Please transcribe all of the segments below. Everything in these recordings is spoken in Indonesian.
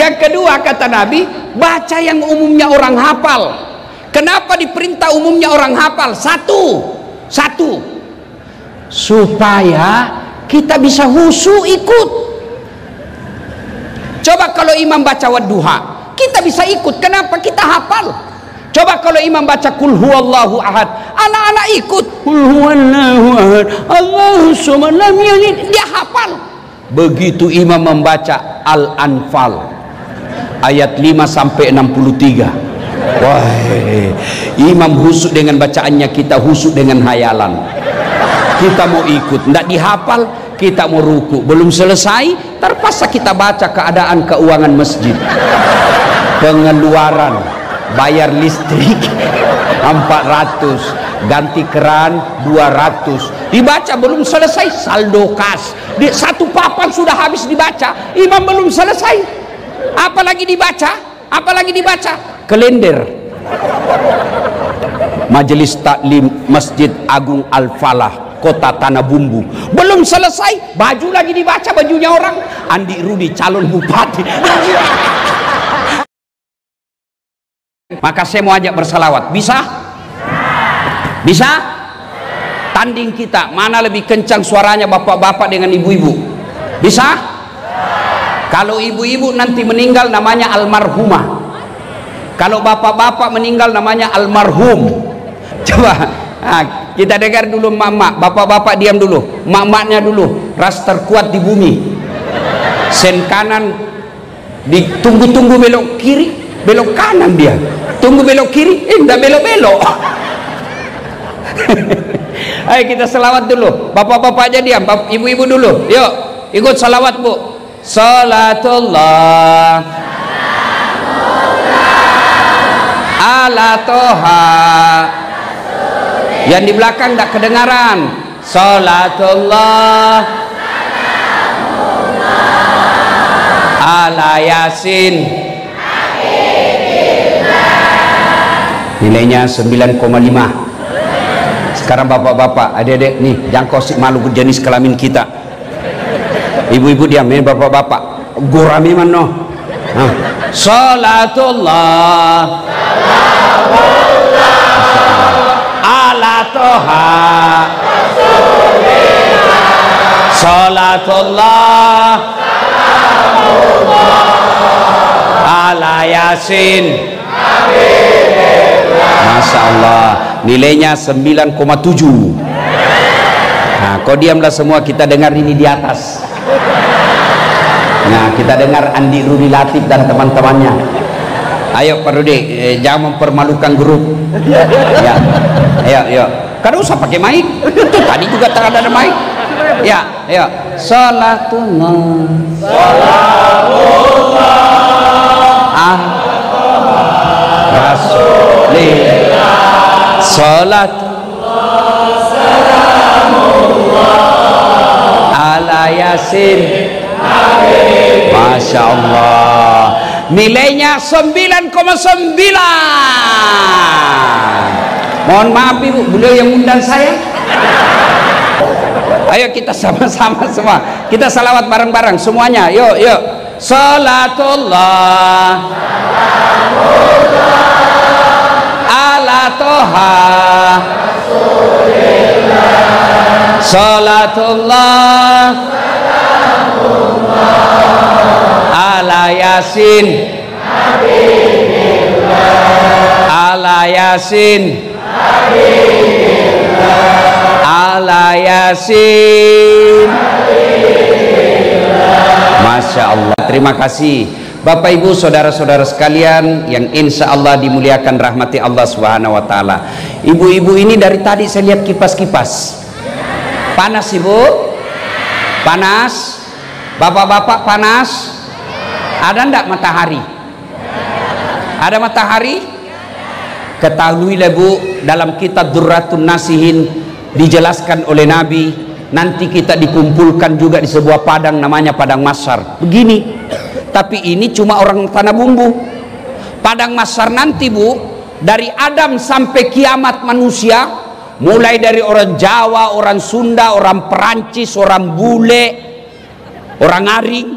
Yang kedua kata Nabi, baca yang umumnya orang hafal. Kenapa diperintah umumnya orang hafal? Satu, supaya kita bisa khusyuk ikut. Coba kalau imam baca wadduha, kita bisa ikut. Kenapa? Kita hafal. Coba kalau imam baca kul huwallahu ahad, anak-anak ikut. Kul huwallahu ahad, Allahu samad lam yalid. Dia hafal. Begitu imam membaca Al-Anfal ayat 5 sampai 63. Wah, imam khusyuk dengan bacaannya, kita khusyuk dengan hayalan. Kita mau ikut, tidak dihafal, kita mau ruku, belum selesai, terpaksa kita baca keadaan keuangan masjid, pengeluaran, bayar listrik 400, ganti keran 200, dibaca belum selesai, saldo kas, di satu papan sudah habis dibaca, imam belum selesai, apalagi dibaca, kalender Majelis Taklim Masjid Agung Al-Falah Kota Tanah Bumbu, belum selesai, baju lagi dibaca, bajunya orang Andi Rudi calon bupati. Maka saya mau ajak bersalawat, bisa? Tanding kita, mana lebih kencang suaranya bapak-bapak dengan ibu-ibu? Bisa? Kalau ibu-ibu nanti meninggal namanya almarhumah, kalau bapak-bapak meninggal namanya almarhum. Coba kita dengar dulu mak-mak, bapak-bapak diam dulu, mak-maknya dulu, ras terkuat di bumi, sen kanan ditunggu-tunggu belok kiri, belok kanan dia, tunggu belok kiri, enggak belok-belok. Ayo kita selawat dulu, bapak-bapak aja diam, ibu-ibu dulu, yuk ikut salawat bu. Salatullah ala toha, yang di belakang tidak kedengaran. Salatullah ala yasin, nilainya 9,5. Sekarang bapak-bapak, adik-adik nih, jangan kosik malu jenis kelamin kita. Ibu-ibu diam, ini bapak-bapak gurami mano. Salatullah ala toha, salatullah ala yasin. Masya Allah, nilainya 9,7. Nah, kau diamlah semua, kita dengar ini di atas. Nah, kita dengar Andi Rudi Latif dan teman-temannya. Ayo Pak Rudi, jangan mempermalukan grup. Ya, ayo. Kan usah pakai mic. Itu tadi juga tak ada mic. Ya, ayo. Salatullah Rasulillah, salatullah ala yasin. Masya Allah, nilainya 9,9. Mohon maaf ibu, beliau yang undang saya. Ayo kita sama-sama semua, kita salawat bareng-bareng semuanya, yuk. Salatullah ala toha, salatullah ala yasin, ala yasin, ala yasin. Masya Allah, terima kasih Bapak Ibu saudara-saudara sekalian yang insya Allah dimuliakan rahmati Allah Subhanahu wa Ta'ala. Ibu-ibu ini dari tadi saya lihat kipas-kipas panas. Ibu panas, bapak-bapak panas. Ada ndak matahari? Ada matahari? Ketahuilah Bu, dalam kitab Durratun Nasihin dijelaskan oleh Nabi, nanti kita dikumpulkan juga di sebuah padang namanya padang mahsyar. Begini, tapi ini cuma orang Tanah Bumbu. Padang mahsyar nanti Bu, dari Adam sampai kiamat manusia, mulai dari orang Jawa, orang Sunda, orang Perancis, orang bule, orang Aring,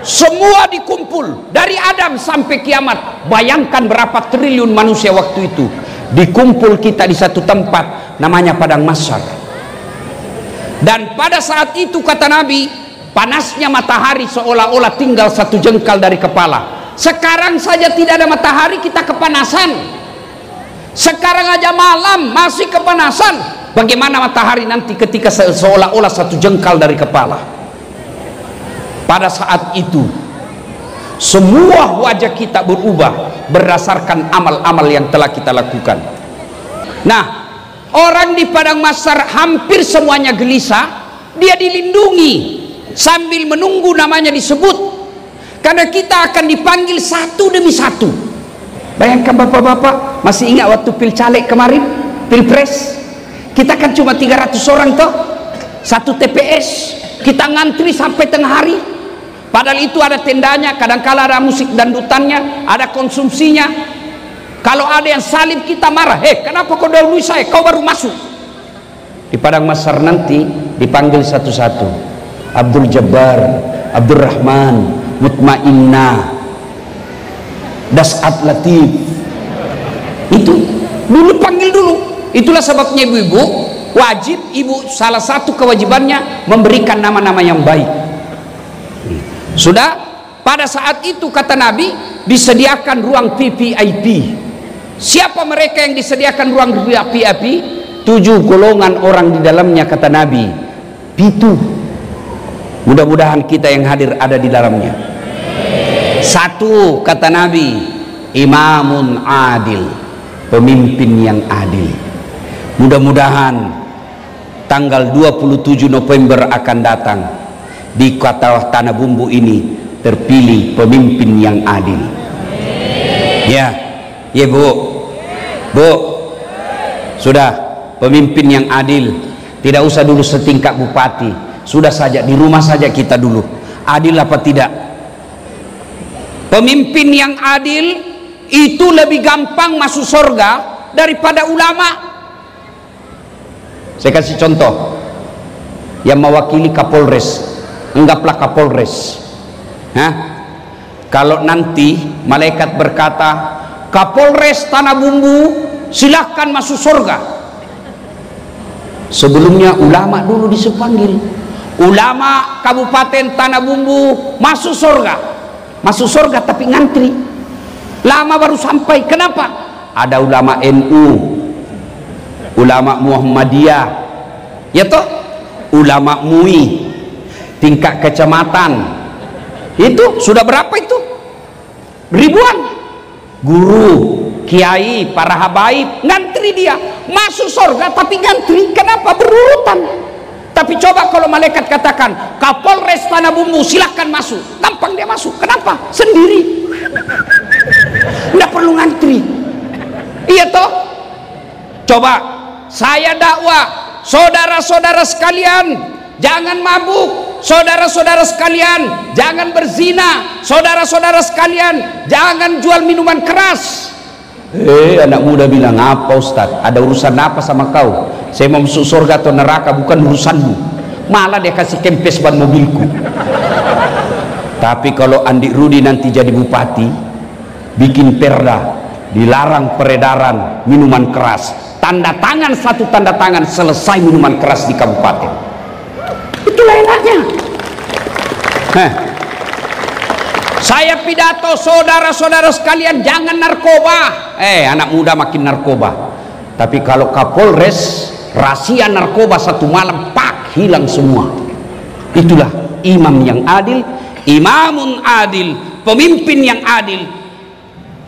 semua dikumpul dari Adam sampai kiamat. Bayangkan berapa triliun manusia waktu itu dikumpul kita di satu tempat namanya padang mahsyar. Dan pada saat itu kata Nabi, panasnya matahari seolah-olah tinggal satu jengkal dari kepala. Sekarang saja tidak ada matahari kita kepanasan. Sekarang aja malam masih kepanasan. Bagaimana matahari nanti ketika seolah-olah satu jengkal dari kepala? Pada saat itu semua wajah kita berubah berdasarkan amal-amal yang telah kita lakukan. Nah, orang di padang mahsyar hampir semuanya gelisah. Dia dilindungi sambil menunggu namanya disebut, karena kita akan dipanggil satu demi satu. Bayangkan bapak-bapak, masih ingat waktu pil caleg kemarin, pilpres, kita kan cuma 300 orang toh, satu TPS, kita ngantri sampai tengah hari. Padahal itu ada tendanya, kadang-kala ada musik dandutannya, ada konsumsinya. Kalau ada yang salib kita marah, kenapa kau dahului saya, kau baru masuk. Di padang mahsyar nanti dipanggil satu-satu, Abdul Jabbar, Abdul Rahman, Mutmainnah, Das'at Latif. Itu dulu panggil dulu. Itulah sebabnya ibu-ibu wajib, salah satu kewajibannya memberikan nama-nama yang baik. Sudah pada saat itu kata Nabi disediakan ruang VIP. Siapa mereka yang disediakan ruang VIP? 7 golongan orang di dalamnya kata Nabi. Itu mudah-mudahan kita yang hadir ada di dalamnya. 1 kata Nabi, imamun adil, pemimpin yang adil. Mudah-mudahan tanggal 27 November akan datang, di kota Tanah Bumbu ini terpilih pemimpin yang adil. Ya Bu, sudah pemimpin yang adil. Tidak usah dulu setingkat bupati, sudah saja di rumah saja kita dulu. Adil apa tidak? Pemimpin yang adil itu lebih gampang masuk surga daripada ulama. Saya kasih contoh, yang mewakili Kapolres, anggaplah Kapolres. Kalau nanti malaikat berkata, Kapolres Tanah Bumbu silahkan masuk surga, sebelumnya ulama dulu dipanggil. Ulama Kabupaten Tanah Bumbu masuk surga tapi ngantri lama baru sampai. Kenapa? Ada ulama NU, ulama Muhammadiyah, ya toh, ulama MUI tingkat kecamatan, itu sudah berapa itu? Ribuan. Guru, kiai, para habaib ngantri, dia masuk surga tapi ngantri. Kenapa? Berurutan. Tapi coba kalau malaikat katakan Kapolres Tanah Bumbu silahkan masuk, gampang dia masuk. Kenapa? Sendiri, tidak perlu ngantri. Iya toh. Coba saya dakwah, saudara-saudara sekalian jangan mabuk, saudara-saudara sekalian jangan berzina, saudara-saudara sekalian jangan jual minuman keras. Anak muda bilang, apa Ustaz, ada urusan apa sama kau? Saya mau masuk surga atau neraka bukan urusanmu. Malah dia kasih kempes ban mobilku. Tapi kalau Andi Rudi nanti jadi bupati, bikin perda dilarang peredaran minuman keras, tanda tangan, satu tanda tangan, selesai minuman keras di kabupaten. Itulah enaknya. Saya pidato, saudara-saudara sekalian jangan narkoba. Anak muda makin narkoba. Tapi kalau Kapolres rahasia narkoba satu malam, pak, hilang semua. Itulah imam yang adil, imamun adil, pemimpin yang adil.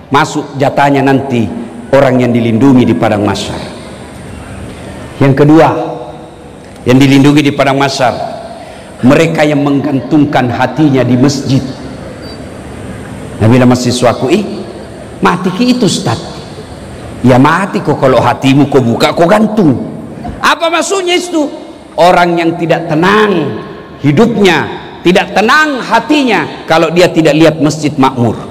Masuk jatahnya nanti orang yang dilindungi di padang mahsyar. Yang kedua, yang dilindungi di padang mahsyar, mereka yang menggantungkan hatinya di masjid. Nabi mahasiswaku, mati ki itu Ustaz. Ya mati kok kalau hatimu kau buka, kau gantung. Apa maksudnya itu? Orang yang tidak tenang hidupnya, tidak tenang hatinya kalau dia tidak lihat masjid makmur.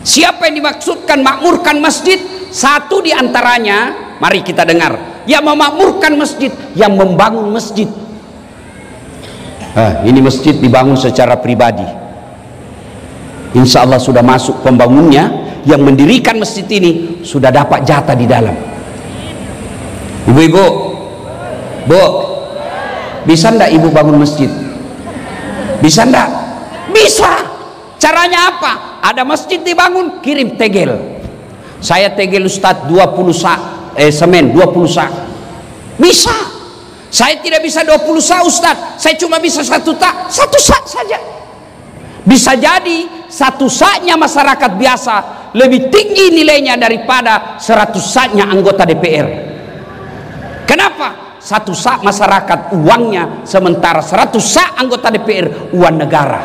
Siapa yang dimaksudkan makmurkan masjid? Satu di antaranya, mari kita dengar, yang memakmurkan masjid, yang membangun masjid. Ini masjid dibangun secara pribadi. Insya Allah sudah masuk pembangunnya yang mendirikan masjid ini, sudah dapat jatah di dalam. Ibu-ibu, Bu, bisa ndak ibu bangun masjid? Bisa ndak? Bisa. Caranya apa? Ada masjid dibangun, kirim tegel. Saya tegel Ustadz 20 sak semen 20 sak. Bisa. Saya tidak bisa 20 sak Ustadz, saya cuma bisa 1 sak saja. Bisa jadi 1 saknya masyarakat biasa lebih tinggi nilainya daripada 100 saknya anggota DPR. Kenapa? 1 sak masyarakat uangnya, sementara 100 sak anggota DPR uang negara.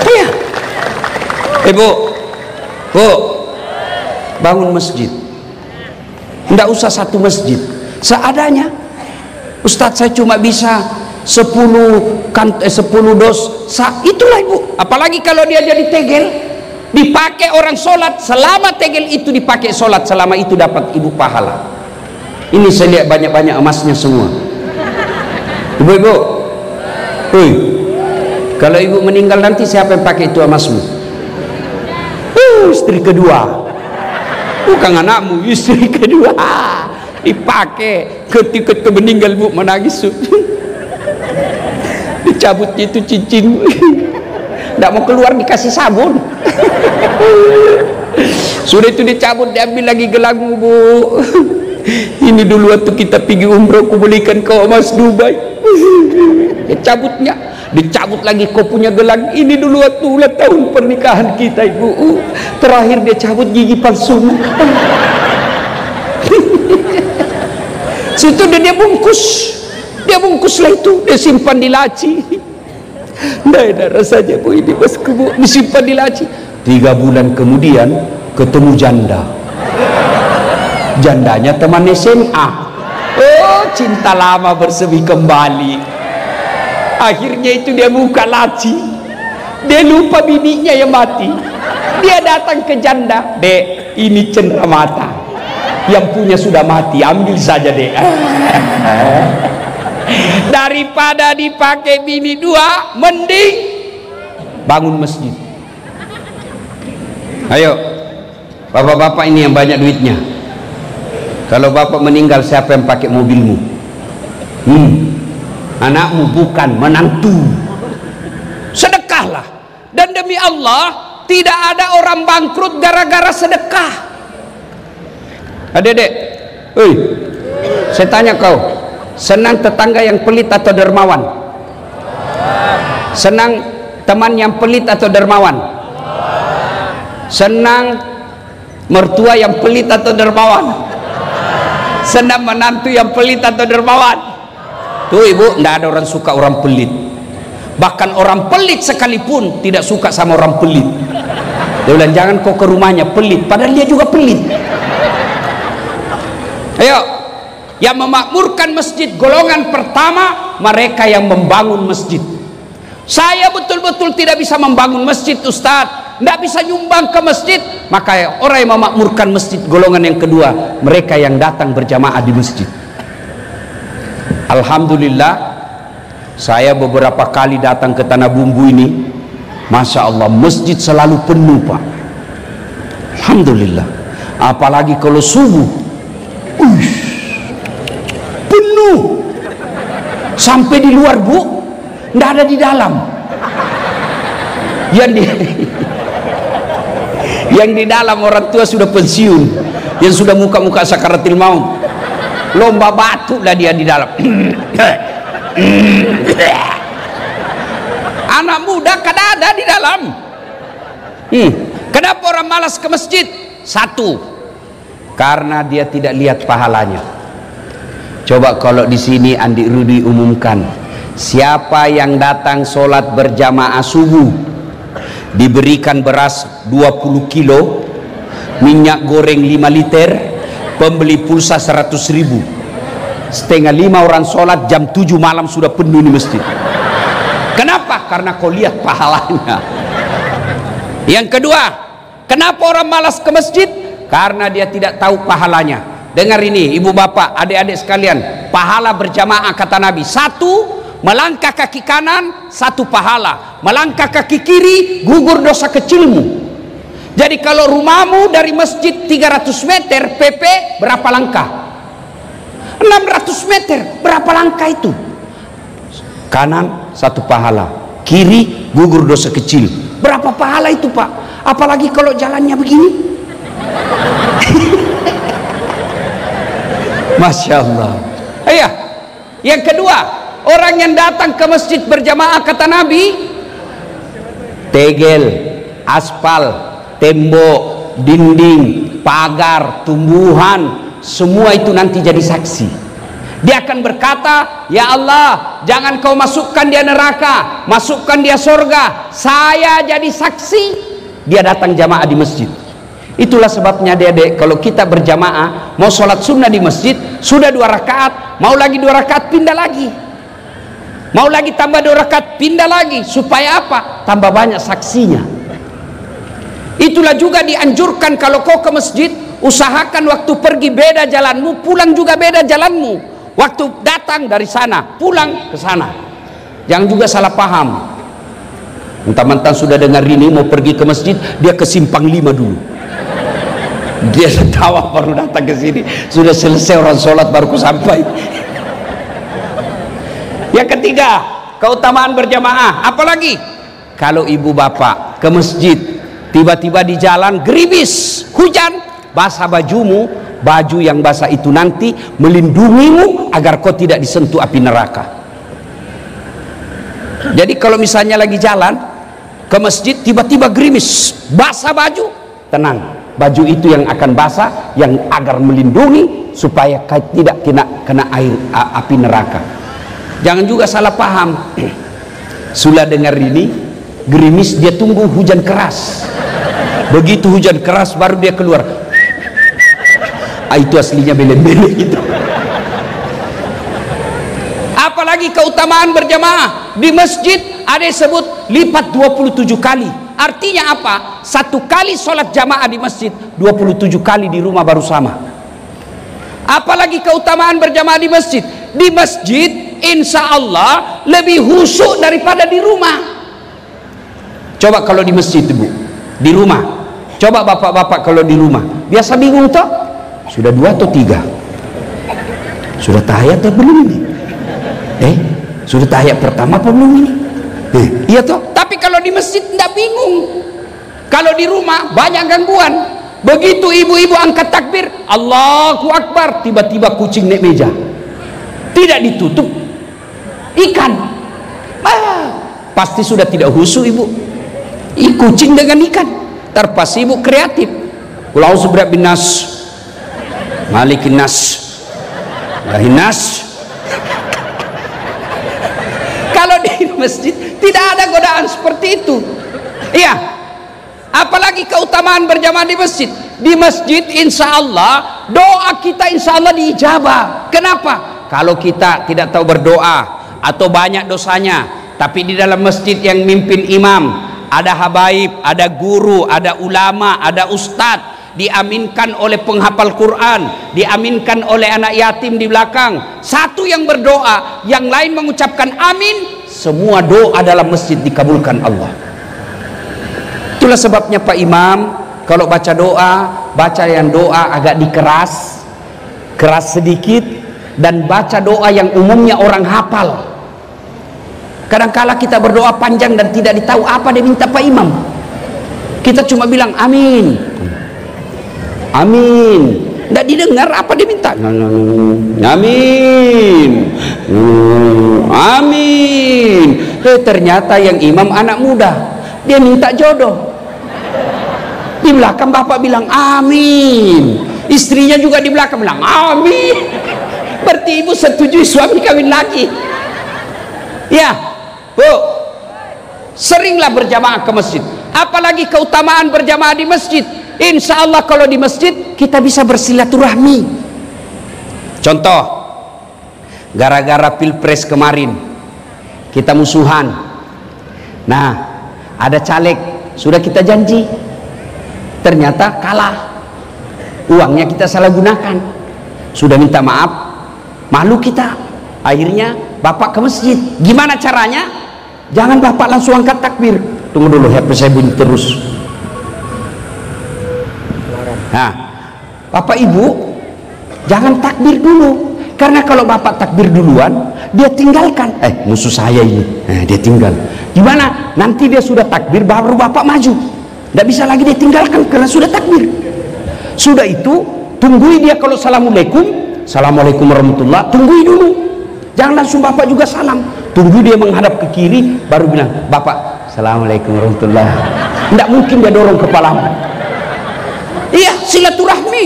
Iya. Bu, bangun masjid. Tidak usah 1 masjid, seadanya. Ustadz, saya cuma bisa 10 dos sak. Itulah ibu. Apalagi kalau dia jadi tegel, dipakai orang sholat, selama tegel itu dipakai sholat, selama itu dapat ibu pahala. Ini saya lihat banyak-banyak emasnya semua. Ibu-ibu, kalau ibu meninggal nanti siapa yang pakai itu emasmu? Istri kedua. Bukan anakmu, istri kedua dipakai. Ketika meninggal bu menangis, dicabutnya itu cincin, tidak mau keluar, dikasih sabun. Sudah itu dicabut, diambil lagi gelangmu bu. Ini dulu waktu kita pergi umroh, aku belikan kau emas Dubai. Dicabutnya, dicabut lagi kau punya gelang. Ini dulu waktu ulang tahun pernikahan kita ibu. Terakhir dia cabut gigi palsu. Situ dia bungkus lah itu, dia simpan di laci. Nah, rasanya bu ini bosku bu, disimpan di laci. 3 bulan kemudian ketemu janda. Jandanya teman SMA. Oh, cinta lama bersemi kembali. Akhirnya itu dia buka laci, dia lupa bininya yang mati. Dia datang ke janda, dek, ini cenderamata, yang punya sudah mati, ambil saja dek. Daripada dipakai bini 2, mending bangun masjid. Ayo bapak-bapak ini yang banyak duitnya, kalau bapak meninggal siapa yang pakai mobilmu? Anakmu, bukan menantu. Sedekahlah. Dan demi Allah, tidak ada orang bangkrut gara-gara sedekah. Adik-adik, saya tanya kau, senang tetangga yang pelit atau dermawan? Senang teman yang pelit atau dermawan? Senang mertua yang pelit atau dermawan? Senang menantu yang pelit atau dermawan? Tuh ibu, tidak ada orang suka orang pelit. Bahkan orang pelit sekalipun tidak suka sama orang pelit. Dia bilang jangan kau ke rumahnya, pelit, padahal dia juga pelit. Ayo, yang memakmurkan masjid golongan pertama, mereka yang membangun masjid. Saya betul-betul tidak bisa membangun masjid Ustadz, tidak bisa nyumbang ke masjid. Maka orang yang memakmurkan masjid golongan yang kedua, mereka yang datang berjamaah di masjid. Alhamdulillah, saya beberapa kali datang ke Tanah Bumbu ini, Masya Allah, masjid selalu penuh Pak. Alhamdulillah. Apalagi kalau subuh, penuh. Sampai di luar bu, tidak ada di dalam. Yang di dalam orang tua sudah pensiun, yang sudah muka-muka sakaratil maut. Lomba batu lah dia di dalam. Anak muda kada ada di dalam. Kenapa orang malas ke masjid? 1, karena dia tidak lihat pahalanya. Coba kalau di sini Andi Rudi umumkan, siapa yang datang sholat berjamaah subuh, diberikan beras 20 kilo, minyak goreng 5 liter, pembeli pulsa 100.000, setengah 5 orang sholat, jam 7 malam sudah penuh di masjid. Kenapa? Karena kau lihat pahalanya. Yang kedua, kenapa orang malas ke masjid? Karena dia tidak tahu pahalanya. Dengar ini ibu bapak, adik-adik sekalian, pahala berjamaah kata Nabi, 1, melangkah kaki kanan 1 pahala, melangkah kaki kiri gugur dosa kecilmu. Jadi kalau rumahmu dari masjid 300 meter PP berapa langkah? 600 meter berapa langkah itu? Kanan 1 pahala, kiri gugur dosa kecil. Berapa pahala itu Pak? Apalagi kalau jalannya begini. Masya Allah. Iya. Yang kedua, orang yang datang ke masjid berjamaah kata Nabi, tegel, aspal, tembok, dinding, pagar, tumbuhan, semua itu nanti jadi saksi. Dia akan berkata, ya Allah, jangan kau masukkan dia neraka, masukkan dia surga, saya jadi saksi dia datang jamaah di masjid. Itulah sebabnya adik-adik, kalau kita berjamaah mau sholat sunnah di masjid, sudah 2 rakaat, mau lagi 2 rakaat pindah lagi, mau lagi tambah 2 rakaat pindah lagi, supaya apa? Tambah banyak saksinya. Itulah juga dianjurkan kalau kau ke masjid, usahakan waktu pergi beda jalanmu, pulang juga beda jalanmu. Waktu datang dari sana, pulang ke sana. Jangan juga salah paham. Mentang-mentang sudah dengar ini mau pergi ke masjid, dia ke simpang 5 dulu. Dia tawa baru datang ke sini. Sudah selesai orang sholat baru sampai. Yang ketiga, keutamaan berjamaah. Apalagi kalau ibu bapak ke masjid, tiba-tiba di jalan gerimis, hujan, basah bajumu, baju yang basah itu nanti melindungimu agar kau tidak disentuh api neraka. Jadi kalau misalnya lagi jalan ke masjid tiba-tiba gerimis, basah baju, tenang, baju itu yang akan basah, yang agar melindungi supaya tidak kena air api neraka. Jangan juga salah paham. Sudah dengar ini gerimis, dia tunggu hujan keras. Begitu hujan keras baru dia keluar. Itu aslinya belen-belen itu. Apalagi keutamaan berjamaah di masjid ada disebut lipat 27 kali. Artinya apa? 1 kali sholat jamaah di masjid, 27 kali di rumah baru sama. Apalagi keutamaan berjamaah di masjid. Di masjid insya Allah lebih khusyuk daripada di rumah. Coba kalau di masjid ibu, di rumah. Coba bapak-bapak kalau di rumah, biasa bingung toh? Sudah 2 atau 3? Sudah tahiyat atau belum ini? Sudah tahiyat pertama apa belum ini? Iya toh? Tapi kalau di masjid tidak bingung. Kalau di rumah banyak gangguan. Begitu ibu-ibu angkat takbir, Allahu Akbar, tiba-tiba kucing naik meja. Tidak ditutup, ikan. Pasti sudah tidak khusyuk ibu. Kucing dengan ikan. Terpas ibu kreatif. Qul a'udzu birabbin nas, Malikin nas, Ilahin nas. Kalau di masjid tidak ada godaan seperti itu. Iya. Apalagi keutamaan berjamaah di masjid. Di masjid insya Allah doa kita insya Allah diijabah. Kenapa? Kalau kita tidak tahu berdoa atau banyak dosanya, tapi di dalam masjid yang mimpin imam, ada habaib, ada guru, ada ulama, ada ustadz, diaminkan oleh penghafal Quran, diaminkan oleh anak yatim di belakang, satu yang berdoa, yang lain mengucapkan amin, semua doa dalam masjid dikabulkan Allah. Itulah sebabnya Pak Imam kalau baca doa, baca yang doa agak dikeras, keras sedikit, dan baca doa yang umumnya orang hafal. Kadangkala kita berdoa panjang dan tidak ditahu apa dia minta Pak Imam, kita cuma bilang amin, amin, tidak didengar apa dia minta. Amin, amin. Ternyata yang imam anak muda, dia minta jodoh. Di belakang bapak bilang amin, istrinya juga di belakang bilang amin. Berarti ibu setuju suami kawin lagi. Ya bu, seringlah berjamaah ke masjid. Apalagi keutamaan berjamaah di masjid. Insya Allah kalau di masjid kita bisa bersilaturahmi. Contoh, gara-gara pilpres kemarin kita musuhan. Nah, ada caleg sudah kita janji, ternyata kalah, uangnya kita salah gunakan, sudah minta maaf, malu kita, akhirnya bapak ke masjid. Gimana caranya? Jangan bapak langsung angkat takbir. Tunggu dulu, HP saya bunyi terus. Nah, bapak ibu jangan takbir dulu, karena kalau bapak takbir duluan, dia tinggalkan. Musuh saya ini, dia tinggal. Gimana? Nanti dia sudah takbir, baru bapak maju. Tidak bisa lagi dia tinggalkan karena sudah takbir. Sudah itu, tunggui dia kalau assalamualaikum warahmatullah, tunggui dulu. Jangan langsung bapak juga salam. Tunggu dia menghadap ke kiri, baru bilang, bapak, assalamualaikum warahmatullah. Tidak mungkin dia dorong kepalamu. Iya, silaturahmi.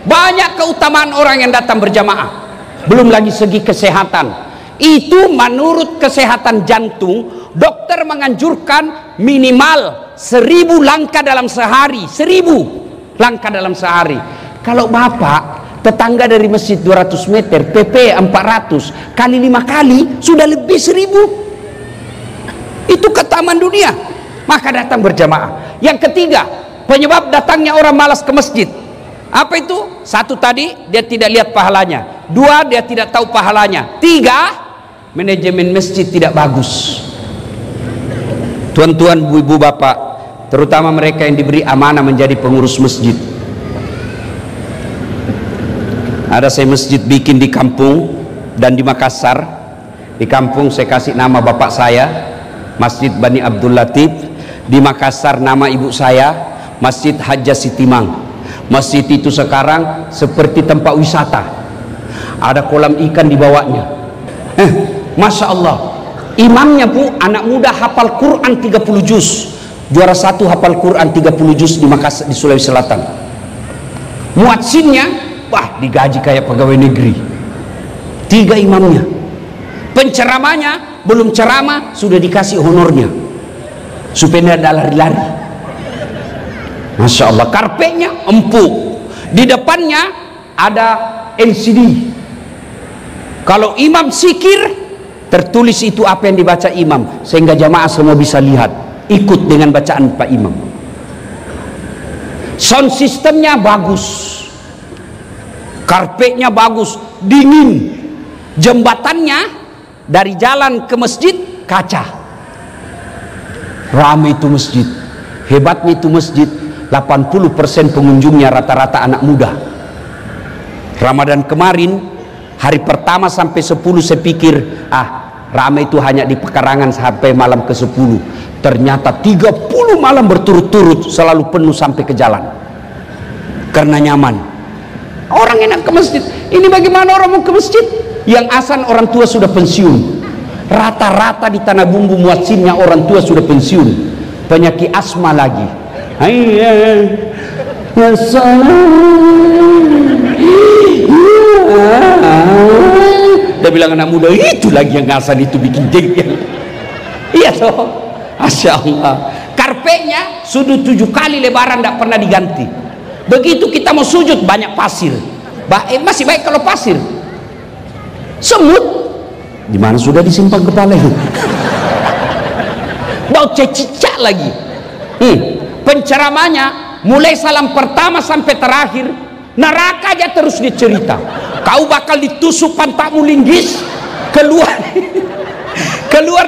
Banyak keutamaan orang yang datang berjamaah. Belum lagi segi kesehatan. Itu menurut kesehatan jantung, dokter menganjurkan minimal 1000 langkah dalam sehari. 1000 langkah dalam sehari. Kalau bapak tetangga dari masjid 200 meter, PP 400 kali 5 kali sudah lebih 1000. Itu keutamaan dunia. Maka datang berjamaah. Yang ketiga, penyebab datangnya orang malas ke masjid. Apa itu? Satu tadi, dia tidak lihat pahalanya. Dua, dia tidak tahu pahalanya. Tiga, manajemen masjid tidak bagus. Tuan-tuan, ibu bapak, terutama mereka yang diberi amanah menjadi pengurus masjid. Ada saya masjid bikin di kampung dan di Makassar. Di kampung saya kasih nama bapak saya, Masjid Bani Abdul Latif. Di Makassar nama ibu saya, Masjid Hajjah Sitimang. Masjid itu sekarang seperti tempat wisata. Ada kolam ikan di bawahnya. Masya Allah. Imamnya bu, anak muda hafal Quran 30 juz. Juara 1 hafal Quran 30 juz di Makassar, di Sulawesi Selatan. Muadzinnya, wah, digaji kayak pegawai negeri. 3 imamnya. Penceramanya belum ceramah sudah dikasih honornya supaya tidak lari-lari. Masya Allah. Karpetnya empuk, di depannya ada LCD. Kalau imam zikir, tertulis itu apa yang dibaca imam, sehingga jamaah semua bisa lihat, ikut dengan bacaan Pak Imam. Sound sistemnya bagus, karpetnya bagus, dingin. Jembatannya dari jalan ke masjid kaca. Ramai itu masjid. Hebatnya itu masjid, 80% pengunjungnya rata-rata anak muda. Ramadan kemarin, hari pertama sampai 10 saya pikir, ramai itu hanya di pekarangan sampai malam ke 10. Ternyata 30 malam berturut-turut selalu penuh sampai ke jalan. Karena nyaman. Orang enak ke masjid. Ini bagaimana orang mau ke masjid? Yang asan orang tua sudah pensiun. Rata-rata di Tanah Bumbu muadzinnya orang tua sudah pensiun. Penyakit asma lagi. Dia bilang anak muda itu lagi yang asan itu bikin jengkel. Iya toh. Masya Allah. Karpetnya sudut 7 kali lebaran tidak pernah diganti. Begitu kita mau sujud banyak pasir. Masih baik kalau pasir. Semut di mana sudah disimpan kepala itu. Bau cicak lagi. Penceramanya mulai salam pertama sampai terakhir neraka aja terus dicerita. Kau bakal ditusuk pantatmu linggis, keluar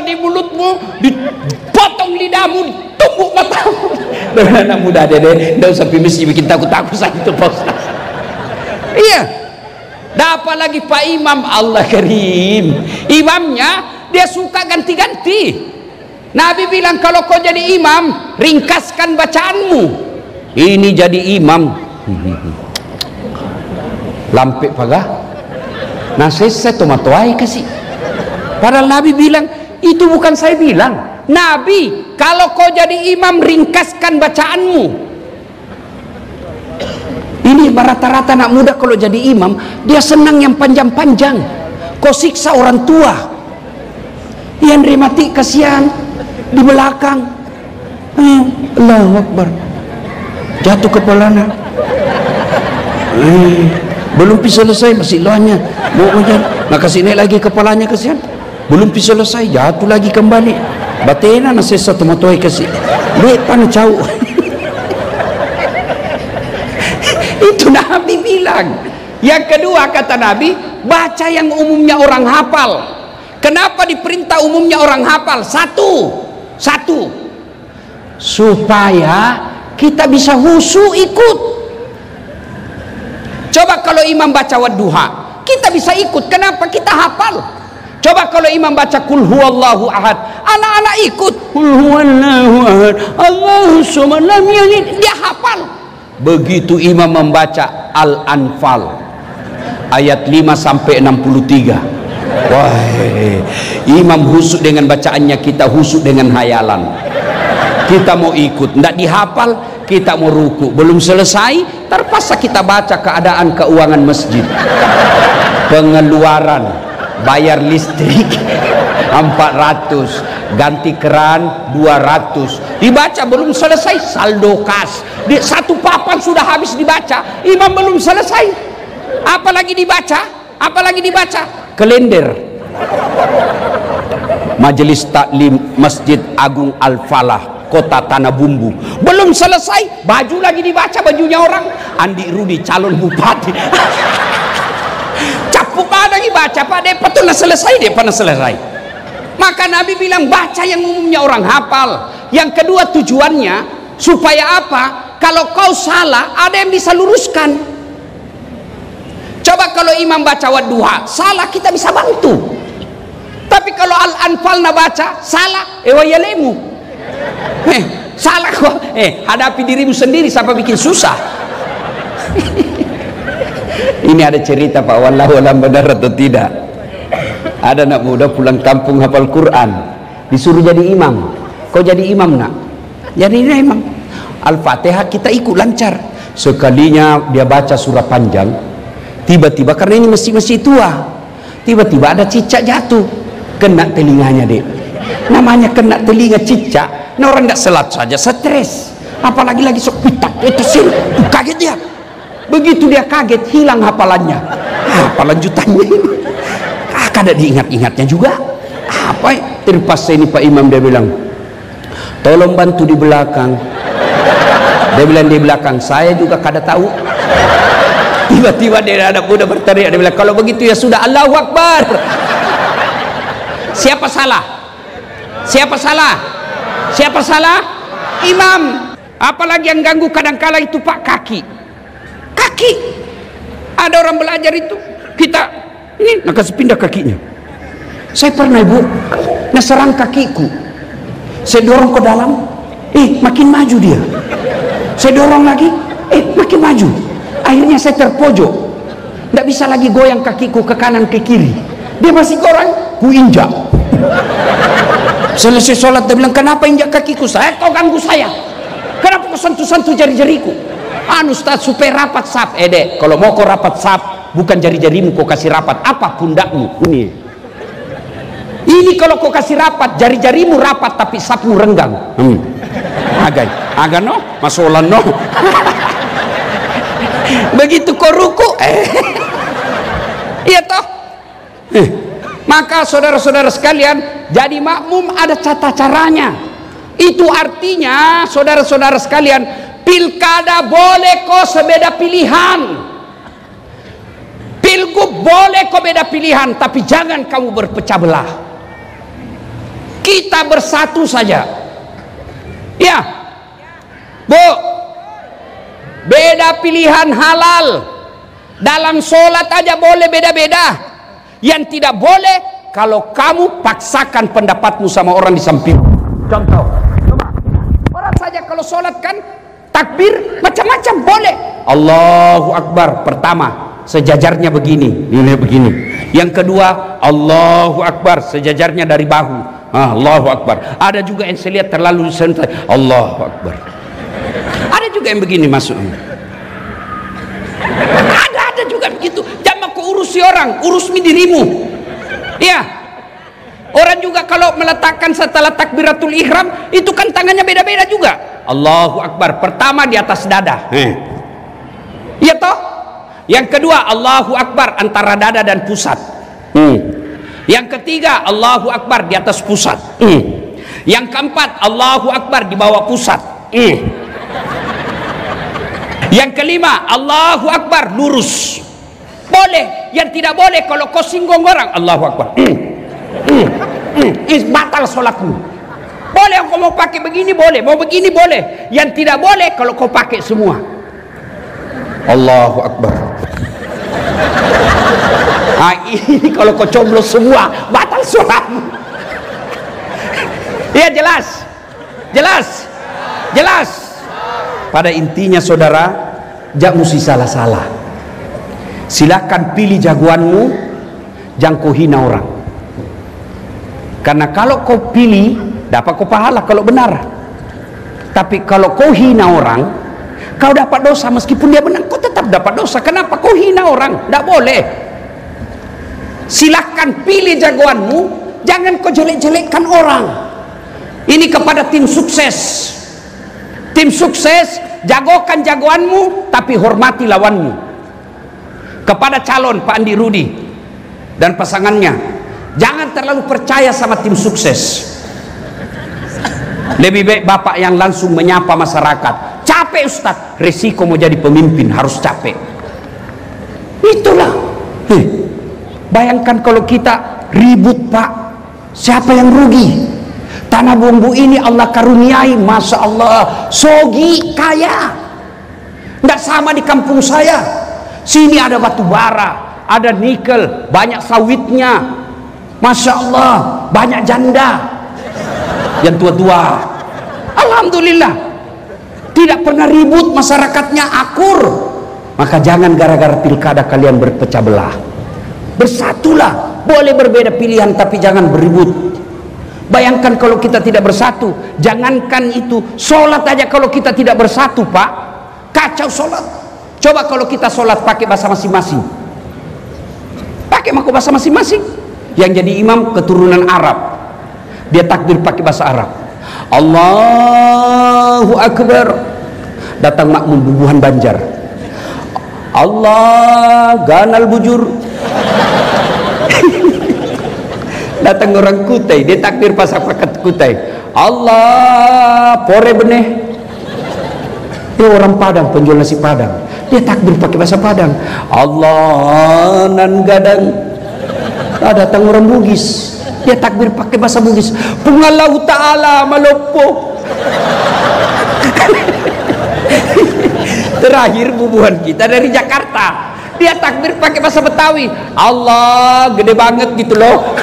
di mulutmu, dipotong lidahmu, ditumbuk matamu. Dengan anak muda dede, tidak usah mesti bikin takut-takut saja itu Pak Ustaz. Iya. Dapat lagi Pak Imam, Allah Karim. Imamnya dia suka ganti-ganti. Nabi bilang kalau kau jadi imam, ringkaskan bacaanmu. Ini jadi imam. Lampek pagah. Nah saya tomatoai kasih. Padahal Nabi bilang, itu bukan saya bilang. Nabi, kalau kau jadi imam, ringkaskan bacaanmu. Ini rata-rata anak muda kalau jadi imam, dia senang yang panjang-panjang. Kau siksa orang tua. Yang mati kasihan di belakang. Allahu Akbar. Jatuh kepalanya. Belum selesai masih loanya. Mau aja. Nah kasih naik lagi kepalanya kasihan. Belum selesai jatuh lagi kembali. Batena nasi satu motoi kasih. Lepan jauh. Itu Nabi bilang. Yang kedua kata Nabi, baca yang umumnya orang hafal. Kenapa diperintah umumnya orang hafal? Satu, supaya kita bisa khusyuk ikut. Coba kalau imam baca wadduha, kita bisa ikut. Kenapa? Kita hafal. Coba kalau imam baca kul huwallahu ahad, anak-anak ikut kul huwallahu ahad, Allahu samad lam yalid, dia hafal. Begitu imam membaca Al-Anfal ayat 5 sampai 63, wah, imam khusyuk dengan bacaannya, kita khusyuk dengan hayalan. Kita mau ikut, tidak dihafal, kita mau ruku, belum selesai, terpaksa kita baca keadaan keuangan masjid, pengeluaran, bayar listrik 400, ganti keran 200, dibaca belum selesai, saldo kas, satu papan sudah habis dibaca, imam belum selesai, apalagi dibaca, kalender Majelis Taklim Masjid Agung Al-Falah Kota Tanah Bumbu, belum selesai, baju lagi dibaca, bajunya orang Andi Rudi calon bupati. Capuk lagi baca, Pak Depa tuh selesai, Maka Nabi bilang baca yang umumnya orang hafal. Yang kedua tujuannya supaya apa? Kalau kau salah, ada yang bisa luruskan. Coba kalau imam baca wadduha salah, kita bisa bantu. Tapi kalau Al-Anfal na baca salah, wayalemu, salah kok, hadapi dirimu sendiri, siapa bikin susah. Ini ada cerita Pak, wallahu alam benar atau tidak. Ada anak muda pulang kampung hafal Quran, disuruh jadi imam. Kau jadi imam nak? Jadi imam. Al-Fatihah kita ikut lancar. Sekalinya dia baca surah panjang, tiba-tiba karena ini masjid tua, tiba-tiba ada cicak jatuh, kena telinganya dek. Namanya kena telinga cicak, nah orang tidak selat saja stres, apalagi lagi sok pitak itu sih, kaget dia. Begitu dia kaget, hilang hafalannya. Apa lanjutannya ini? Kada diingat-ingatnya juga. Apa? Terpas ini Pak Imam, dia bilang, tolong bantu di belakang. Dia bilang di belakang, saya juga kada tahu. Tiba-tiba dia ada muda berteriak, dia bilang, kalau begitu ya sudah, Allahu Akbar. Siapa salah? Siapa salah? Siapa salah? Imam. Apalagi yang ganggu kadangkala itu Pak, kaki. Ada orang belajar itu, kita ini nak kasih pindah kakinya. Saya pernah ibu, nak serang kakiku, saya dorong ke dalam, makin maju dia. Saya dorong lagi, makin maju. Akhirnya saya terpojok, tidak bisa lagi goyang kakiku ke kanan ke kiri. Dia masih goreng, ku injak. Selesai sholat dia bilang, kenapa injak kakiku? Saya kau ganggu saya. Kenapa kau sentuh-sentuh jari-jariku? Ustaz supaya rapat sap. Dek, kalau mau kau rapat sap, bukan jari-jarimu kau kasih rapat, apa pundakmu ini kalau kau kasih rapat, jari-jarimu rapat tapi sapmu renggang. Agak no masolan no. Begitu kau ruku, iya toh. Maka saudara-saudara sekalian, jadi makmum ada tata caranya. Itu artinya saudara-saudara sekalian, pilkada boleh kok sebeda pilihan, pilgub boleh kok beda pilihan, tapi jangan kamu berpecah belah. Kita bersatu saja, ya Bu. Beda pilihan halal, dalam sholat aja boleh beda-beda. Yang tidak boleh kalau kamu paksakan pendapatmu sama orang di samping. Contoh, orang saja kalau sholat kan takbir macam-macam boleh. Allahu Akbar pertama sejajarnya begini, ini begini. Yang kedua Allahu Akbar sejajarnya dari bahu. Allahu Akbar. Ada juga yang saya lihat terlalu santai. Allahu Akbar. Ada juga yang begini masuknya. Ada juga begitu. Jangan kau urusi orang, urus dirimu. Ya. Orang juga kalau meletakkan setelah takbiratul ihram itu kan tangannya beda-beda juga. Allahu Akbar pertama di atas dada. Iya toh? Yang kedua Allahu Akbar antara dada dan pusat. Yang ketiga Allahu Akbar di atas pusat. Yang keempat Allahu Akbar di bawah pusat. Yang kelima Allahu Akbar lurus. Boleh. Yang tidak boleh kalau kau singgung orang Allahu Akbar. batal sholatmu. Boleh kau mau pakai begini boleh, mau begini boleh. Yang tidak boleh kalau kau pakai semua. Allahu Akbar. Ini kalau kau coblos semua batal sholatmu. Ya jelas, jelas, jelas. Pada intinya saudara, jangan mesti salah-salah. Silakan pilih jagoanmu, jangan kau hina orang. Karena kalau kau pilih, dapat kau pahala kalau benar. Tapi kalau kau hina orang, kau dapat dosa. Meskipun dia benar, kau tetap dapat dosa. Kenapa kau hina orang? Tidak boleh. Silakan pilih jagoanmu, jangan kau jelek-jelekkan orang. Ini kepada tim sukses. Tim sukses, jagokan jagoanmu, tapi hormati lawanmu. Kepada calon Pak Andi Rudi dan pasangannya, jangan terlalu percaya sama tim sukses. Lebih baik bapak yang langsung menyapa masyarakat. Capek Ustaz, resiko mau jadi pemimpin harus capek. Itulah. Bayangkan kalau kita ribut Pak, siapa yang rugi? Tanah Bumbu ini Allah karuniai, Masya Allah, sogi kaya. Nggak sama di kampung saya. Sini ada batu bara, ada nikel, banyak sawitnya. Masya Allah, banyak janda yang tua-tua. Alhamdulillah, tidak pernah ribut, masyarakatnya akur. Maka jangan gara-gara pilkada kalian berpecah belah. Bersatulah, boleh berbeda pilihan tapi jangan beribut. Bayangkan kalau kita tidak bersatu, jangankan itu, sholat aja kalau kita tidak bersatu Pak, kacau sholat. Coba kalau kita sholat pakai bahasa masing-masing, pakai bahasa masing-masing. Yang jadi imam keturunan Arab, dia takbir pakai bahasa Arab, Allahu Akbar. Datang makmum bubuhan Banjar, Allah ganal bujur. Datang orang Kutai, dia takbir pas pakat Kutai, Allah pore beneh. Dia orang Padang, penjual nasi Padang, dia takbir pakai bahasa Padang, Allah nan gadang. Datang orang Bugis, dia takbir pakai bahasa Bugis, Pungalau Ta'ala malopo. Terakhir bubuhan kita dari Jakarta, dia takbir pakai bahasa Betawi, Allah gede banget gitu loh.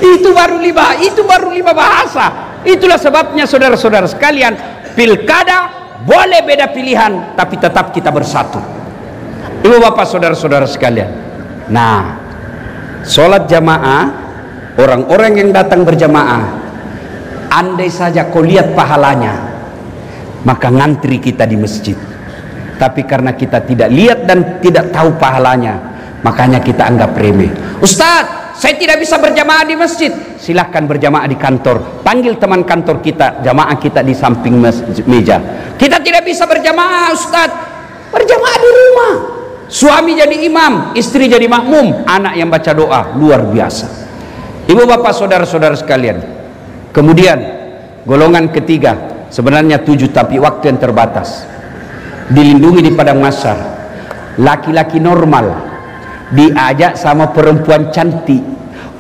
itu baru lima bahasa. Itulah sebabnya saudara-saudara sekalian, pilkada boleh beda pilihan tapi tetap kita bersatu. Ibu bapak saudara-saudara sekalian, nah sholat jamaah, orang-orang yang datang berjamaah, andai saja kau lihat pahalanya, maka ngantri kita di masjid. Tapi karena kita tidak lihat dan tidak tahu pahalanya, makanya kita anggap remeh. Ustadz, saya tidak bisa berjamaah di masjid. Silahkan berjamaah di kantor. Panggil teman kantor kita, jamaah kita di samping meja. Kita tidak bisa berjamaah Ustadz, berjamaah di rumah. Suami jadi imam, istri jadi makmum, anak yang baca doa, luar biasa. Ibu bapak saudara-saudara sekalian, kemudian golongan ketiga, sebenarnya 7 tapi waktu yang terbatas, dilindungi di padang mahsyar. Laki-laki normal diajak sama perempuan cantik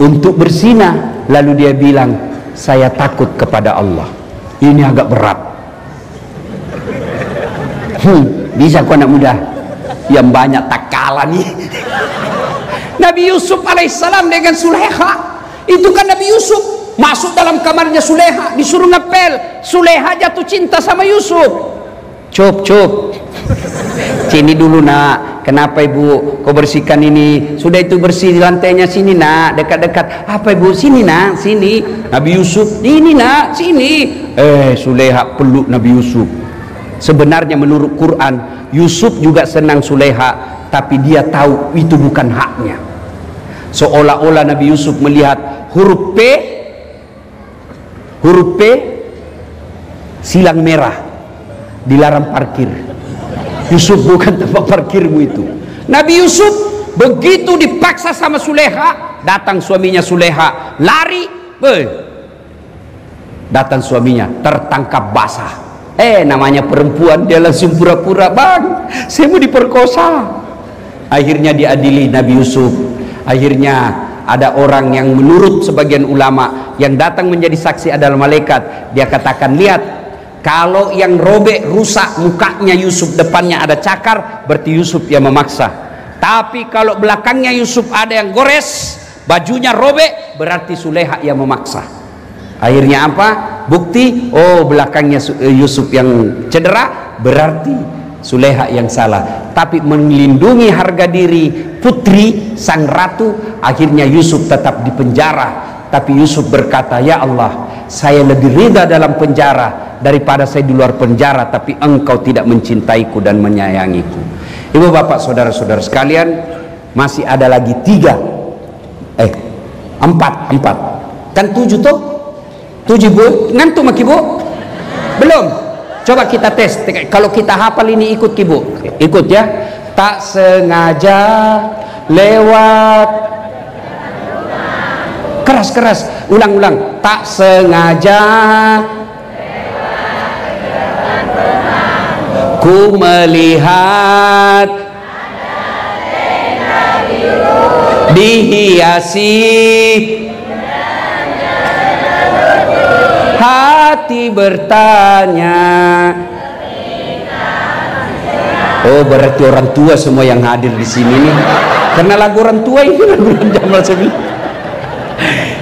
untuk berzina, lalu dia bilang saya takut kepada Allah. Ini agak berat. Bisa kok anak muda yang banyak tak kalah nih. Nabi Yusuf alaihissalam dengan Sulaiha, itu kan Nabi Yusuf masuk dalam kamarnya Sulaiha, disuruh ngepel. Sulaiha jatuh cinta sama Yusuf. Cup sini dulu nak, kenapa ibu kau bersihkan ini? Sudah itu bersih di lantainya, sini nak, dekat-dekat. Apa ibu? Sini nak, sini. Nabi Yusuf, ini nak, sini. Sulaiha peluk Nabi Yusuf. Sebenarnya menurut Quran, Yusuf juga senang Sulaiha, tapi dia tahu itu bukan haknya. Seolah-olah Nabi Yusuf melihat huruf P silang merah, dilarang parkir. Yusuf bukan tempat parkirmu itu. Nabi Yusuf begitu dipaksa sama Sulaiha, datang suaminya Sulaiha, lari, datang suaminya tertangkap basah. Namanya perempuan, dia langsung pura-pura, bang saya mau diperkosa. Akhirnya diadili Nabi Yusuf. Akhirnya ada orang yang menurut sebagian ulama yang datang menjadi saksi adalah malaikat. Dia katakan, lihat, kalau yang robek rusak mukanya Yusuf, depannya ada cakar, berarti Yusuf yang memaksa. Tapi kalau belakangnya Yusuf ada yang gores, bajunya robek, berarti Suleha yang memaksa. Akhirnya apa? Bukti, oh belakangnya Yusuf yang cedera, berarti Suleha yang salah. Tapi melindungi harga diri putri sang ratu, akhirnya Yusuf tetap di penjara. Tapi Yusuf berkata, ya Allah, saya lebih ridha dalam penjara daripada saya di luar penjara, tapi engkau tidak mencintaiku dan menyayangiku. Ibu bapak saudara-saudara sekalian, masih ada lagi empat kan 7 tuh 7 bu, ngantuk mak ibu? Belum? Coba kita tes, kalau kita hafal ini ikut ibu, ikut ya. Tak sengaja lewat, keras, ulang, tak sengaja ku melihat dihiasi hati bertanya. Oh, berarti orang tua semua yang hadir di sini nih, karena lagu orang tua ini lagu Jamal Sabili.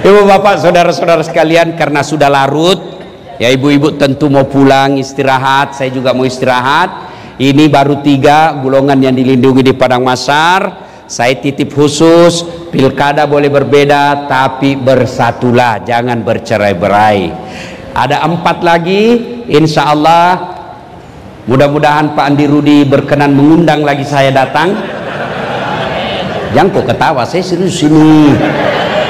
Ibu bapak saudara-saudara sekalian, karena sudah larut ya, ibu-ibu tentu mau pulang istirahat, saya juga mau istirahat. Ini baru 3 golongan yang dilindungi di Padang Masar. Saya titip khusus, pilkada boleh berbeda tapi bersatulah, jangan bercerai-berai. Ada 4 lagi, insya Allah. Mudah-mudahan Pak Andi Rudi berkenan mengundang lagi saya datang. Jangan kok ketawa, saya serius ini.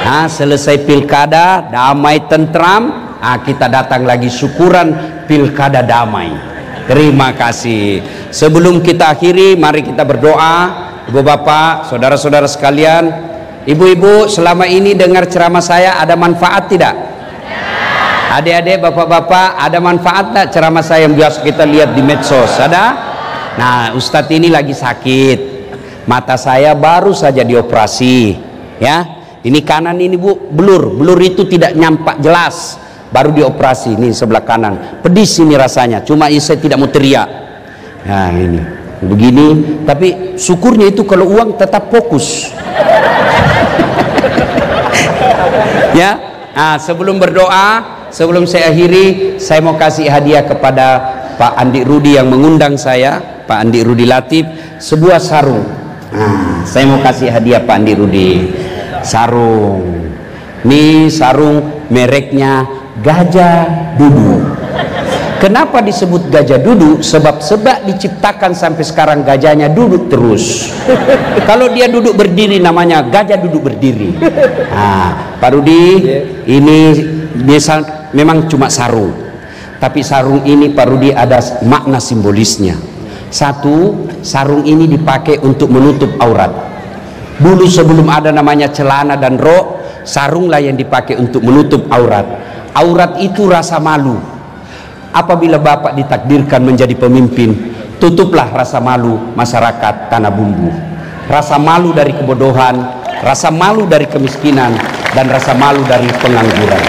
Nah, selesai pilkada damai tentram, kita datang lagi syukuran pilkada damai. Terima kasih. Sebelum kita akhiri, mari kita berdoa. Ibu bapak, saudara-saudara sekalian, ibu-ibu, selama ini dengar ceramah saya ada manfaat tidak? Adik-adik, bapak-bapak, ada manfaat tak ceramah saya yang biasa kita lihat di medsos? Ada? Nah, Ustadz ini lagi sakit, mata saya baru saja dioperasi ya. Ini kanan ini bu, blur itu tidak nyampak jelas, baru dioperasi. Ini sebelah kanan, pedis ini rasanya, cuma saya tidak mau teriak. Nah ini begini, tapi syukurnya itu kalau uang tetap fokus. Ya. Nah, sebelum berdoa, sebelum saya akhiri, saya mau kasih hadiah kepada Pak Andi Rudi yang mengundang saya, Pak Andi Rudi Latif, sebuah sarung. Nah, saya mau kasih hadiah Pak Andi Rudi, sarung. Ini sarung mereknya Gajah Dudu. Kenapa disebut gajah duduk? Sebab diciptakan sampai sekarang gajahnya duduk terus. Kalau dia duduk berdiri namanya gajah duduk berdiri. Nah, Pak Rudi, ini biasa memang cuma sarung. Tapi sarung ini Pak Rudi ada makna simbolisnya. Satu, sarung ini dipakai untuk menutup aurat. Dulu sebelum ada namanya celana dan rok, sarunglah yang dipakai untuk menutup aurat. Aurat itu rasa malu. Apabila Bapak ditakdirkan menjadi pemimpin, tutuplah rasa malu masyarakat Tanah Bumbu. Rasa malu dari kebodohan, rasa malu dari kemiskinan, dan rasa malu dari pengangguran.